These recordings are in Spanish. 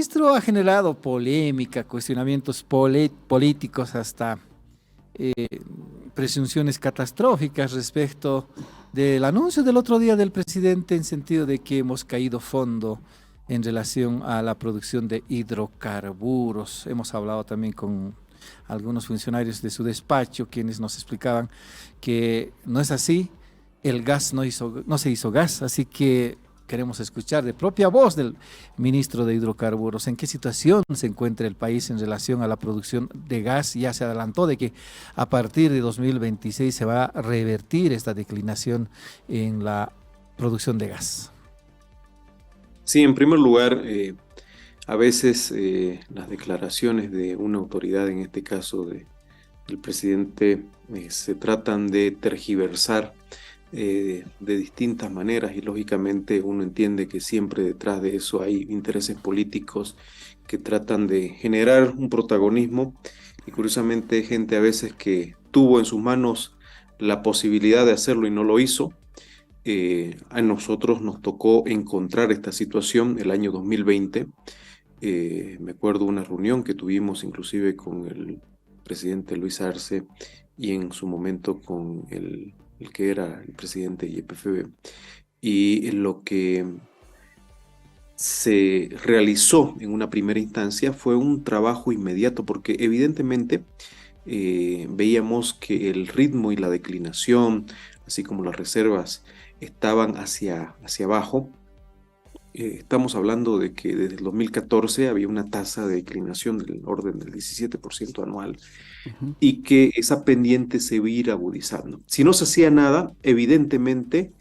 ministro ha generado polémica, cuestionamientos políticos, hasta eh, presunciones catastróficas respecto del anuncio del otro día del presidente en sentido de que hemos caído fondo en relación a la producción de hidrocarburos. Hemos hablado también con algunos funcionarios de su despacho, quienes nos explicaban que no es así, el gas no se hizo gas, así que queremos escuchar de propia voz del ministro de Hidrocarburos en qué situación se encuentra el país en relación a la producción de gas. Ya se adelantó de que a partir de 2026 se va a revertir esta declinación en la producción de gas. Sí, en primer lugar, a veces las declaraciones de una autoridad, en este caso del presidente, se tratan de tergiversar de distintas maneras y lógicamente uno entiende que siempre detrás de eso hay intereses políticos que tratan de generar un protagonismo y curiosamente gente a veces que tuvo en sus manos la posibilidad de hacerlo y no lo hizo. A nosotros nos tocó encontrar esta situación el año 2020. Me acuerdo una reunión que tuvimos inclusive con el presidente Luis Arce y en su momento con el que era el presidente de YPFB. Y lo que se realizó en una primera instancia fue un trabajo inmediato porque evidentemente veíamos que el ritmo y la declinación, así como las reservas, estaban hacia abajo. Estamos hablando de que desde el 2014 había una tasa de declinación del orden del 17% anual y que esa pendiente se iba a ir agudizando. Si no se hacía nada, evidentemente,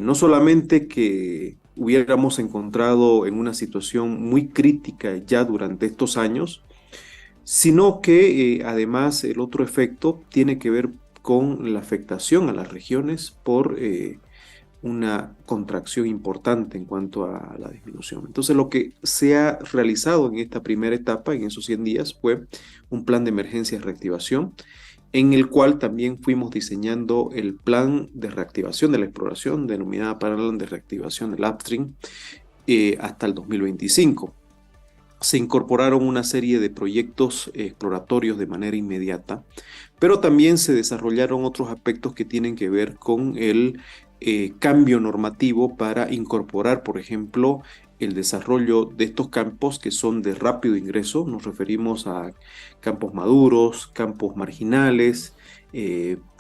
no solamente que hubiéramos encontrado en una situación muy crítica ya durante estos años, sino que además el otro efecto tiene que ver con la afectación a las regiones por una contracción importante en cuanto a la disminución. Entonces, lo que se ha realizado en esta primera etapa, en esos 100 días, fue un plan de emergencia de reactivación, en el cual también fuimos diseñando el plan de reactivación de la exploración, denominada Plan de Reactivación del Upstream, hasta el 2025. Se incorporaron una serie de proyectos exploratorios de manera inmediata, pero también se desarrollaron otros aspectos que tienen que ver con el cambio normativo para incorporar, por ejemplo, el desarrollo de estos campos que son de rápido ingreso. Nos referimos a campos maduros, campos marginales,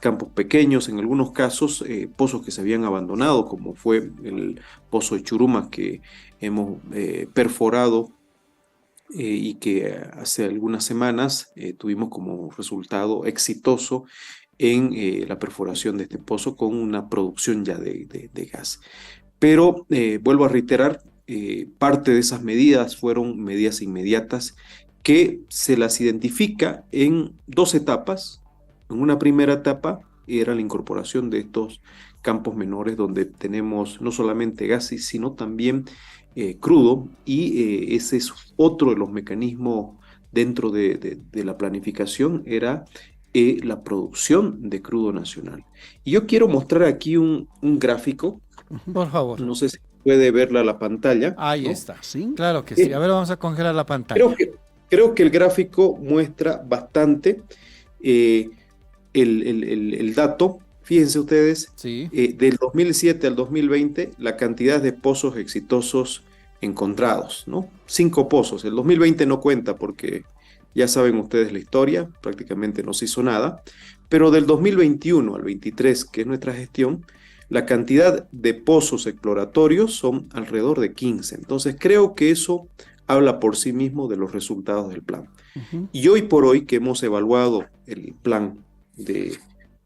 campos pequeños, en algunos casos pozos que se habían abandonado, como fue el pozo de Churuma que hemos perforado y que hace algunas semanas tuvimos como resultado exitoso en la perforación de este pozo con una producción ya de gas. Pero vuelvo a reiterar, parte de esas medidas fueron medidas inmediatas que se las identifica en dos etapas. En una primera etapa era la incorporación de estos campos menores donde tenemos no solamente gas, sino también crudo, y ese es otro de los mecanismos dentro de la planificación, era la producción de crudo nacional. Y yo quiero mostrar aquí un gráfico, Por favor. no sé si puede verla la pantalla, Ahí ¿no? está. ¿Sí? Claro que sí. A ver, vamos a congelar la Creo pantalla. que, creo que el gráfico muestra bastante eh, el dato. Fíjense ustedes, Sí. del 2007 al 2020, la cantidad de pozos exitosos encontrados, ¿no? 5 pozos. El 2020 no cuenta porque ya saben ustedes la historia, prácticamente no se hizo nada. Pero del 2021 al 23, que es nuestra gestión, la cantidad de pozos exploratorios son alrededor de 15. Entonces creo que eso habla por sí mismo de los resultados del plan. Ujú. Y hoy por hoy que hemos evaluado el plan de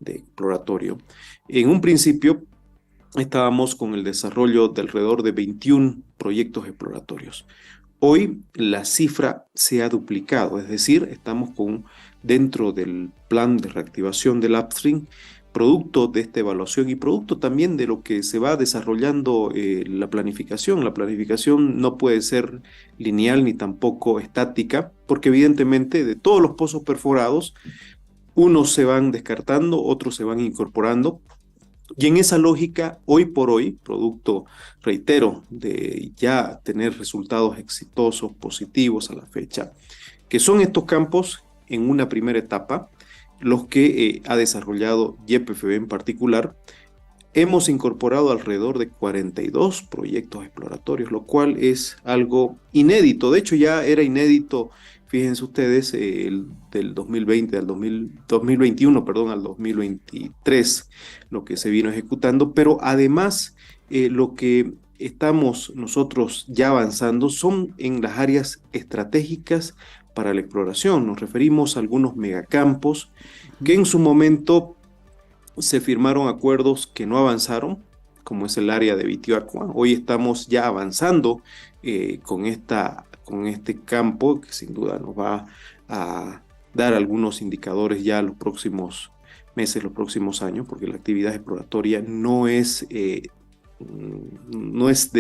exploratorio, en un principio estábamos con el desarrollo de alrededor de 21 proyectos exploratorios. Hoy la cifra se ha duplicado, es decir, estamos dentro del plan de reactivación del upstream, producto de esta evaluación y producto también de lo que se va desarrollando la planificación. La planificación no puede ser lineal ni tampoco estática, porque evidentemente de todos los pozos perforados, unos se van descartando, otros se van incorporando. Y en esa lógica, hoy por hoy, producto, reitero, de ya tener resultados exitosos, positivos a la fecha, que son estos campos en una primera etapa, los que ha desarrollado YPFB en particular. Hemos incorporado alrededor de 42 proyectos exploratorios, lo cual es algo inédito. De hecho, ya era inédito, fíjense ustedes, del 2020 al 2021, perdón, al 2023, lo que se vino ejecutando. Pero además, lo que estamos nosotros ya avanzando son en las áreas estratégicas para la exploración. Nos referimos a algunos megacampos que en su momento se firmaron acuerdos que no avanzaron, como es el área de Bitiuacua. Hoy estamos ya avanzando con este campo que sin duda nos va a dar algunos indicadores ya los próximos meses, los próximos años, porque la actividad exploratoria no es de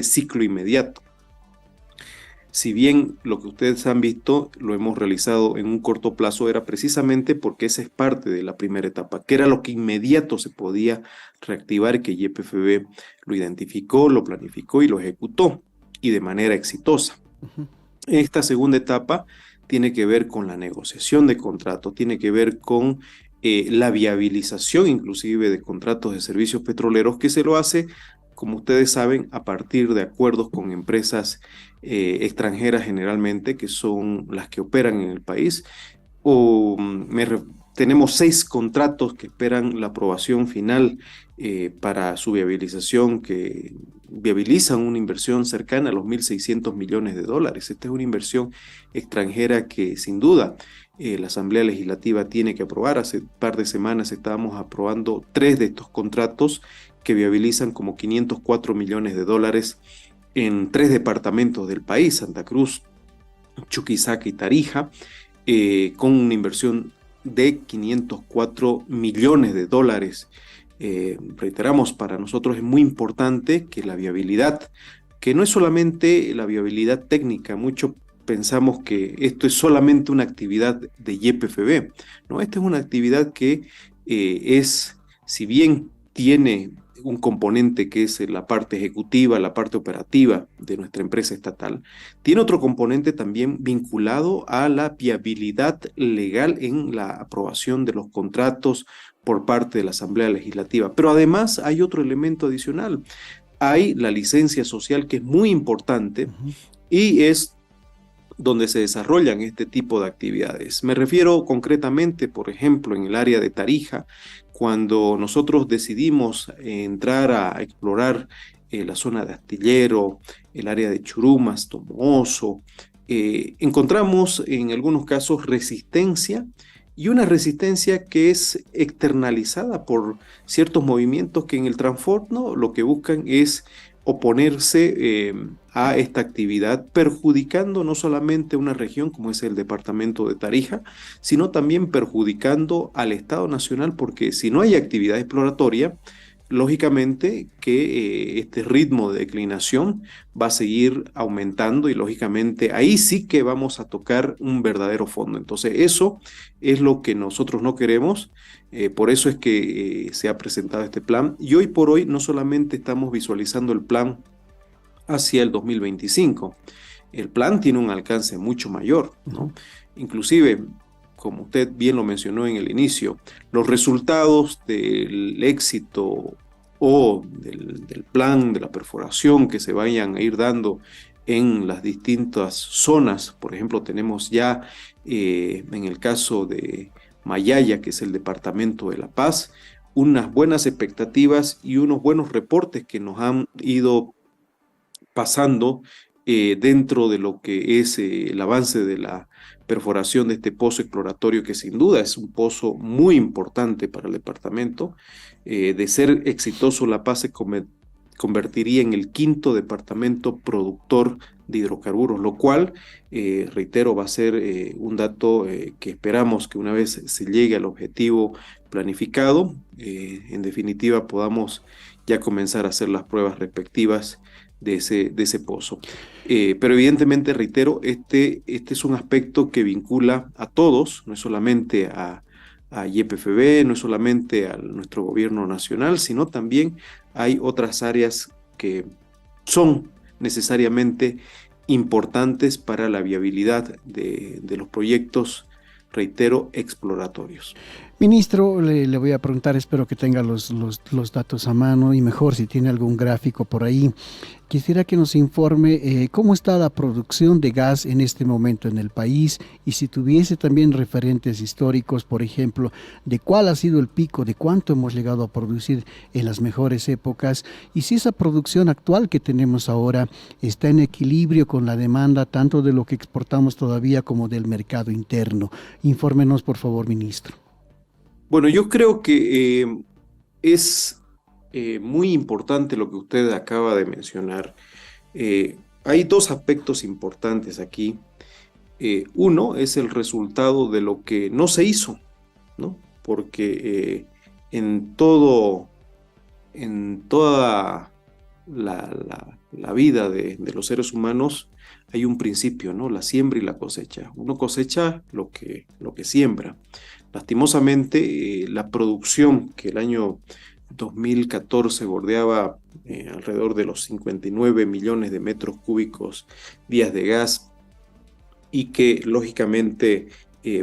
ciclo inmediato. Si bien lo que ustedes han visto lo hemos realizado en un corto plazo, era precisamente porque esa es parte de la primera etapa, que era lo que inmediato se podía reactivar y que YPFB lo identificó, lo planificó y lo ejecutó, y de manera exitosa. Esta segunda etapa tiene que ver con la negociación de contratos, tiene que ver con la viabilización inclusive de contratos de servicios petroleros, que se lo hace, como ustedes saben, a partir de acuerdos con empresas extranjeras generalmente, que son las que operan en el país. Tenemos 6 contratos que esperan la aprobación final para su viabilización, que viabilizan una inversión cercana a los $1.600 millones. Esta es una inversión extranjera que sin duda la Asamblea Legislativa tiene que aprobar. Hace un par de semanas estábamos aprobando 3 de estos contratos que viabilizan como $504 millones en 3 departamentos del país: Santa Cruz, Chuquisaca y Tarija, con una inversión de $504 millones. Reiteramos, para nosotros es muy importante que la viabilidad, que no es solamente la viabilidad técnica, mucho pensamos que esto es solamente una actividad de YPFB, ¿no? Esta es una actividad que si bien tiene un componente que es la parte ejecutiva, la parte operativa de nuestra empresa estatal, tiene otro componente también vinculado a la viabilidad legal en la aprobación de los contratos por parte de la Asamblea Legislativa. Pero además hay otro elemento adicional. Hay la licencia social, que es muy importante y es donde se desarrollan este tipo de actividades. Me refiero concretamente, por ejemplo, en el área de Tarija, cuando nosotros decidimos entrar a explorar la zona de Astillero, el área de Churumas, Tomoso, encontramos en algunos casos resistencia, y una resistencia que es externalizada por ciertos movimientos que en el Transforno lo que buscan es oponerse a esta actividad, perjudicando no solamente una región como es el departamento de Tarija, sino también perjudicando al Estado Nacional, porque si no hay actividad exploratoria, lógicamente que este ritmo de declinación va a seguir aumentando, y lógicamente ahí sí que vamos a tocar un verdadero fondo. Entonces eso es lo que nosotros no queremos. Por eso es que se ha presentado este plan, y hoy por hoy no solamente estamos visualizando el plan hacia el 2025, el plan tiene un alcance mucho mayor, ¿no? Inclusive, como usted bien lo mencionó en el inicio, los resultados del éxito o del plan de la perforación que se vayan a ir dando en las distintas zonas. Por ejemplo, tenemos ya en el caso de Mayaya, que es el departamento de La Paz, unas buenas expectativas y unos buenos reportes que nos han ido pasando dentro de lo que es el avance de la perforación de este pozo exploratorio, que sin duda es un pozo muy importante para el departamento. De ser exitoso, La Paz se convertiría en el 5º departamento productor de hidrocarburos, lo cual, reitero, va a ser un dato que esperamos que una vez se llegue al objetivo planificado, en definitiva podamos ya comenzar a hacer las pruebas respectivas de ese pozo. Pero evidentemente, reitero, este es un aspecto que vincula a todos, no es solamente a a YPFB, no es solamente a nuestro gobierno nacional, sino también hay otras áreas que son necesariamente importantes para la viabilidad de los proyectos, reitero, exploratorios. Ministro, le voy a preguntar, espero que tenga los datos a mano y mejor si tiene algún gráfico por ahí. Quisiera que nos informe cómo está la producción de gas en este momento en el país y si tuviese también referentes históricos, por ejemplo, de cuál ha sido el pico, de cuánto hemos llegado a producir en las mejores épocas y si esa producción actual que tenemos ahora está en equilibrio con la demanda tanto de lo que exportamos todavía como del mercado interno. Infórmenos, por favor, ministro. Bueno, yo creo que es muy importante lo que usted acaba de mencionar. Hay dos aspectos importantes aquí. Uno es el resultado de lo que no se hizo, ¿no? Porque en toda la vida de los seres humanos hay un principio, ¿no? La siembra y la cosecha. Uno cosecha lo que siembra. Lastimosamente, la producción que el año 2014 bordeaba alrededor de los 59 millones de metros cúbicos días de gas y que lógicamente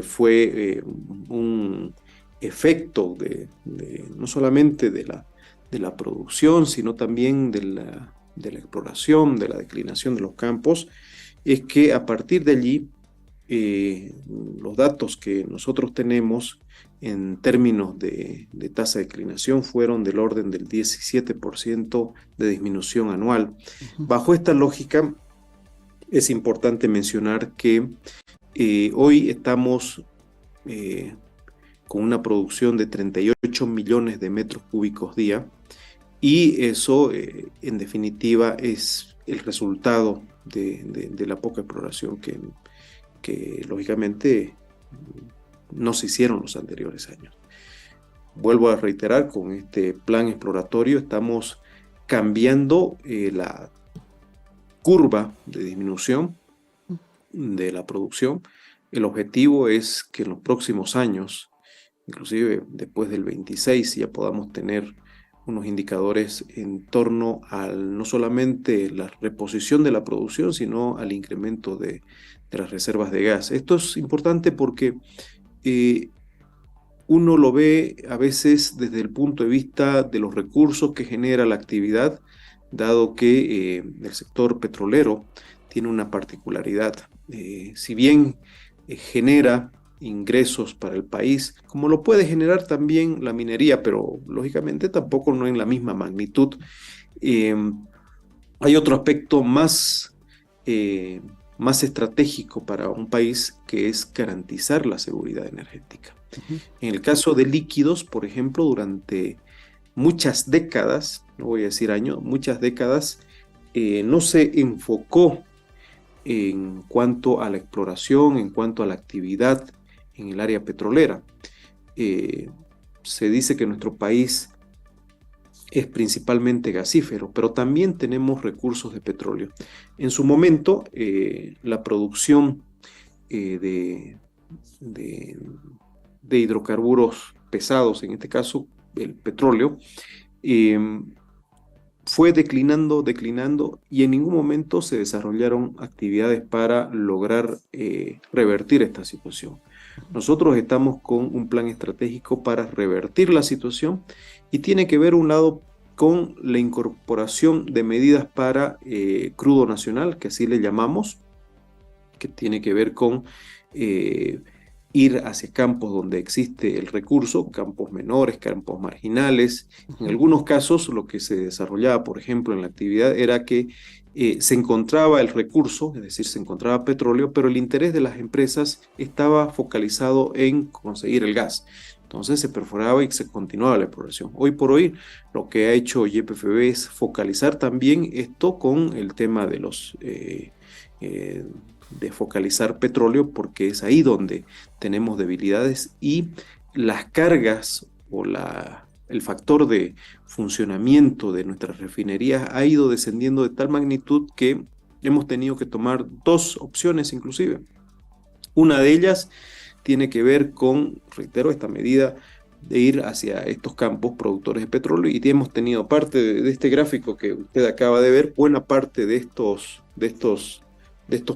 fue un efecto no solamente de la producción, sino también de la exploración, de la declinación de los campos, es que a partir de allí los datos que nosotros tenemos en términos de tasa de declinación fueron del orden del 17% de disminución anual. Bajo esta lógica, es importante mencionar que hoy estamos con una producción de 38 millones de metros cúbicos día y eso en definitiva es el resultado de la poca exploración que lógicamente no se hicieron los anteriores años. Vuelvo a reiterar, con este plan exploratorio estamos cambiando la curva de disminución de la producción. El objetivo es que en los próximos años, inclusive después del 26, ya podamos tener unos indicadores en torno al no solamente la reposición de la producción, sino al incremento de las reservas de gas. Esto es importante porque uno lo ve a veces desde el punto de vista de los recursos que genera la actividad, dado que el sector petrolero tiene una particularidad. Si bien genera ingresos para el país, como lo puede generar también la minería, pero lógicamente tampoco no en la misma magnitud. Hay otro aspecto más estratégico para un país, que es garantizar la seguridad energética. En el caso de líquidos, por ejemplo, durante muchas décadas, no voy a decir años, muchas décadas, no se enfocó en cuanto a la exploración, en cuanto a la actividad en el área petrolera. Se dice que nuestro país es principalmente gasífero, pero también tenemos recursos de petróleo. En su momento, la producción de hidrocarburos pesados, en este caso el petróleo, fue declinando y en ningún momento se desarrollaron actividades para lograr revertir esta situación. Nosotros estamos con un plan estratégico para revertir la situación y tiene que ver un lado con la incorporación de medidas para crudo nacional, que así le llamamos, que tiene que ver con ir hacia campos donde existe el recurso, campos menores, campos marginales. En algunos casos lo que se desarrollaba, por ejemplo, en la actividad era que se encontraba el recurso, es decir, se encontraba petróleo, pero el interés de las empresas estaba focalizado en conseguir el gas. Entonces se perforaba y se continuaba la exploración. Hoy por hoy lo que ha hecho YPFB es focalizar también esto con el tema de de focalizar petróleo, porque es ahí donde tenemos debilidades y las cargas o el factor de funcionamiento de nuestras refinerías ha ido descendiendo de tal magnitud que hemos tenido que tomar dos opciones inclusive. Una de ellas tiene que ver con, reitero, esta medida de ir hacia estos campos productores de petróleo, y hemos tenido parte de este gráfico que usted acaba de ver. Buena parte de estos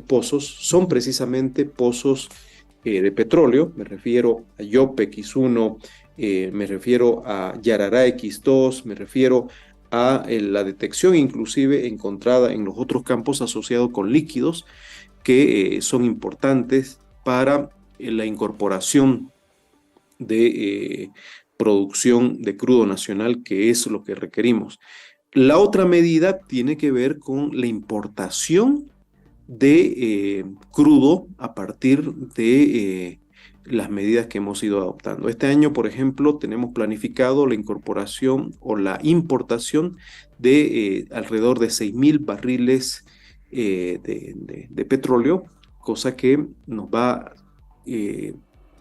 pozos son precisamente pozos de petróleo. Me refiero a Yope X1, me refiero a Yarará X2, me refiero a la detección inclusive encontrada en los otros campos asociados con líquidos que son importantes para la incorporación de producción de crudo nacional, que es lo que requerimos. La otra medida tiene que ver con la importación de crudo a partir de las medidas que hemos ido adoptando. Este año, por ejemplo, tenemos planificado la incorporación o la importación de alrededor de 6.000 barriles de petróleo, cosa que nos va a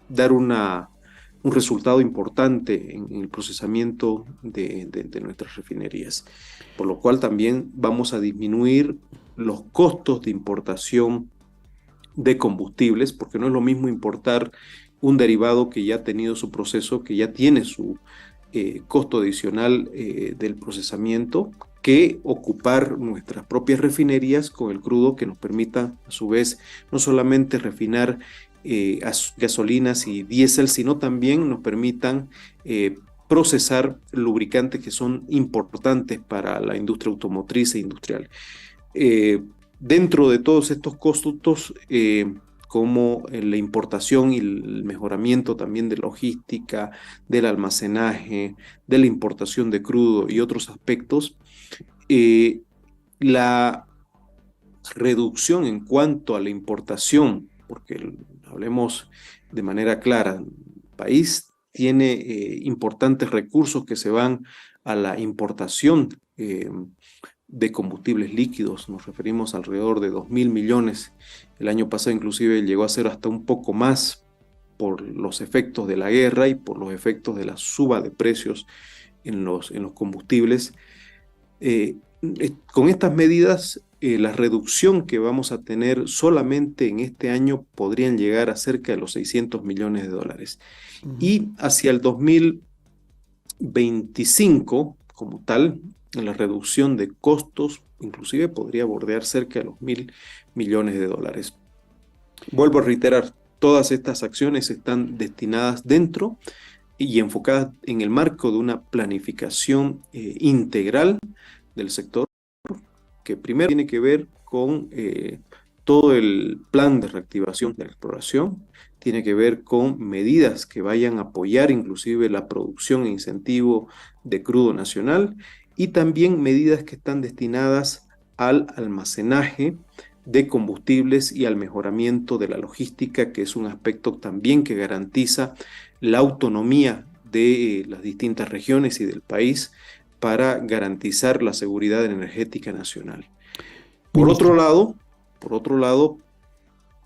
dar un resultado importante en el procesamiento de nuestras refinerías, por lo cual también vamos a disminuir los costos de importación de combustibles, porque no es lo mismo importar un derivado que ya ha tenido su proceso, que ya tiene su costo adicional del procesamiento, que ocupar nuestras propias refinerías con el crudo que nos permita, a su vez, no solamente refinar gasolinas y diésel, sino también nos permitan procesar lubricantes que son importantes para la industria automotriz e industrial. Dentro de todos estos costos, como la importación y el mejoramiento también de logística, del almacenaje, de la importación de crudo y otros aspectos, la reducción en cuanto a la importación, porque hablemos de manera clara, el país tiene importantes recursos que se van a la importación de combustibles líquidos. Nos referimos a alrededor de 2.000 millones. El año pasado inclusive llegó a ser hasta un poco más por los efectos de la guerra y por los efectos de la suba de precios en los combustibles. Con estas medidas, la reducción que vamos a tener solamente en este año podrían llegar a cerca de los 600 millones de dólares. Y hacia el 2025, como tal, la reducción de costos inclusive podría bordear cerca de los 1.000 millones de dólares. Vuelvo a reiterar, todas estas acciones están destinadas dentro y enfocadas en el marco de una planificación integral del sector, que primero tiene que ver con todo el plan de reactivación de la exploración, tiene que ver con medidas que vayan a apoyar inclusive la producción e incentivo de crudo nacional, y también medidas que están destinadas al almacenaje de combustibles y al mejoramiento de la logística, que es un aspecto también que garantiza la autonomía de las distintas regiones y del país para garantizar la seguridad energética nacional. Por otro lado,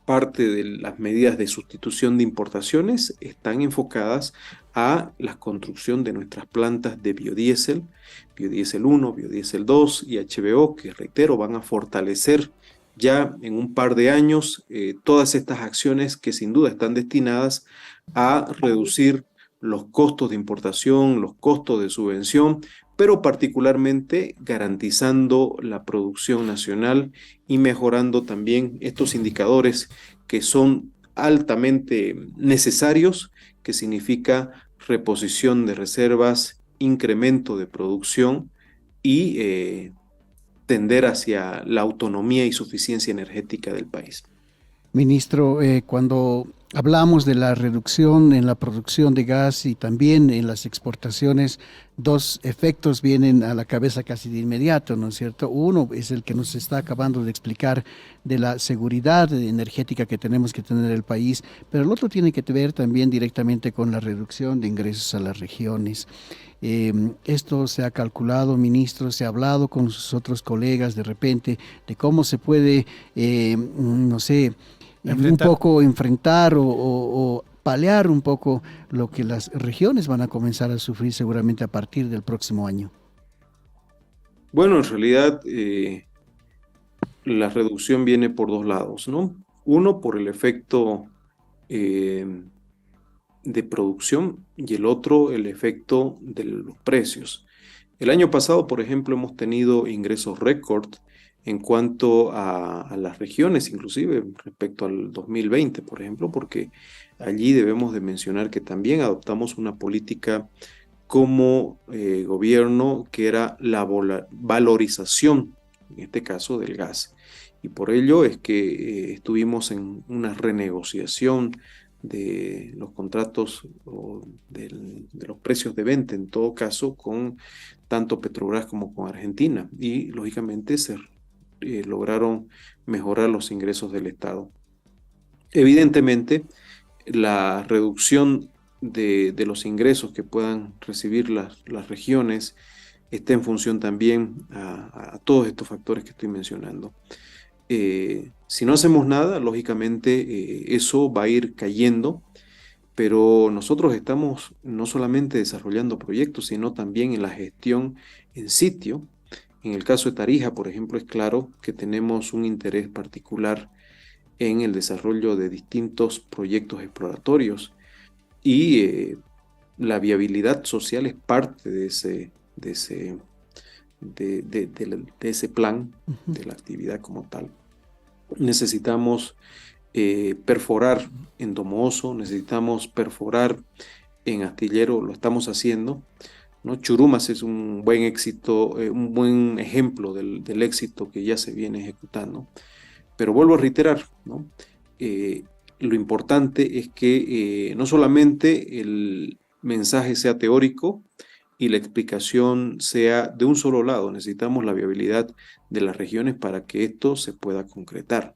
parte de las medidas de sustitución de importaciones están enfocadas a la construcción de nuestras plantas de biodiesel, biodiesel 1, biodiesel 2 y HVO, que reitero, van a fortalecer ya en un par de años todas estas acciones que sin duda están destinadas a reducir los costos de importación, los costos de subvención, pero particularmente garantizando la producción nacional y mejorando también estos indicadores que son altamente necesarios, que significa reposición de reservas, incremento de producción y tender hacia la autonomía y suficiencia energética del país. Ministro, cuando hablamos de la reducción en la producción de gas y también en las exportaciones, dos efectos vienen a la cabeza casi de inmediato, ¿no es cierto? Uno es el que nos está acabando de explicar de la seguridad energética que tenemos que tener el país, pero el otro tiene que ver también directamente con la reducción de ingresos a las regiones. Esto se ha calculado, ministro, se ha hablado con sus otros colegas de repente de cómo se puede, no sé, un poco enfrentar o paliar un poco lo que las regiones van a comenzar a sufrir seguramente a partir del próximo año. Bueno, en realidad la reducción viene por dos lados, ¿no? Uno, por el efecto de producción y el otro el efecto de los precios. El año pasado, por ejemplo, hemos tenido ingresos récord en cuanto a las regiones, inclusive respecto al 2020, por ejemplo, porque allí debemos de mencionar que también adoptamos una política como gobierno que era la valorización, en este caso del gas. Y por ello es que estuvimos en una renegociación de los contratos o de los precios de venta, en todo caso, con tanto Petrobras como con Argentina. Y lógicamente se lograron mejorar los ingresos del Estado. Evidentemente, la reducción de los ingresos que puedan recibir las regiones está en función también a todos estos factores que estoy mencionando. Si no hacemos nada, lógicamente eso va a ir cayendo, pero nosotros estamos no solamente desarrollando proyectos, sino también en la gestión en sitio. En el caso de Tarija, por ejemplo, es claro que tenemos un interés particular en el desarrollo de distintos proyectos exploratorios y la viabilidad social es parte de ese plan, de la actividad como tal. Necesitamos perforar en Domoso, necesitamos perforar en Astillero, lo estamos haciendo, ¿no? Churumas es un buen éxito, un buen ejemplo del éxito que ya se viene ejecutando. Pero vuelvo a reiterar, ¿no? Lo importante es que no solamente el mensaje sea teórico y la explicación sea de un solo lado, necesitamos la viabilidad de las regiones para que esto se pueda concretar,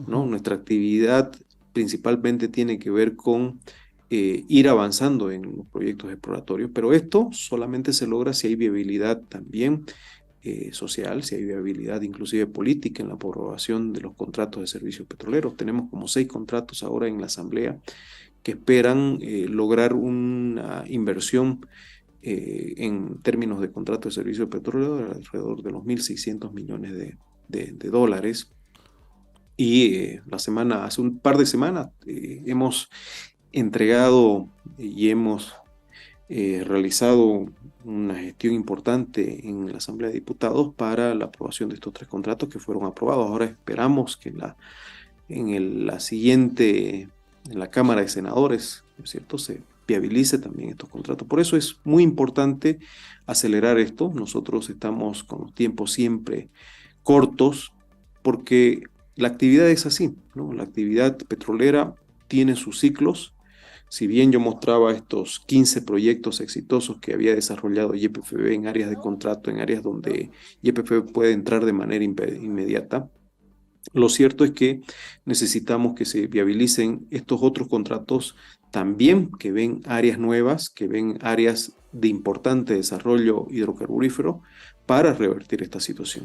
¿no? Nuestra actividad principalmente tiene que ver con ir avanzando en los proyectos exploratorios, pero esto solamente se logra si hay viabilidad también social, si hay viabilidad inclusive política en la aprobación de los contratos de servicios petroleros. Tenemos como 6 contratos ahora en la Asamblea que esperan lograr una inversión en términos de contratos de servicios petroleros alrededor de los 1.600 millones de dólares. Y hace un par de semanas hemos entregado y hemos realizado una gestión importante en la Asamblea de Diputados para la aprobación de estos 3 contratos que fueron aprobados. Ahora esperamos que en la Cámara de Senadores, ¿no es cierto?, se viabilice también estos contratos. Por eso es muy importante acelerar esto. Nosotros estamos con los tiempos siempre cortos porque la actividad es así, ¿no? La actividad petrolera tiene sus ciclos. Si bien yo mostraba estos 15 proyectos exitosos que había desarrollado YPFB en áreas de contrato, en áreas donde YPFB puede entrar de manera inmediata, lo cierto es que necesitamos que se viabilicen estos otros contratos también que ven áreas nuevas, que ven áreas de importante desarrollo hidrocarburífero para revertir esta situación.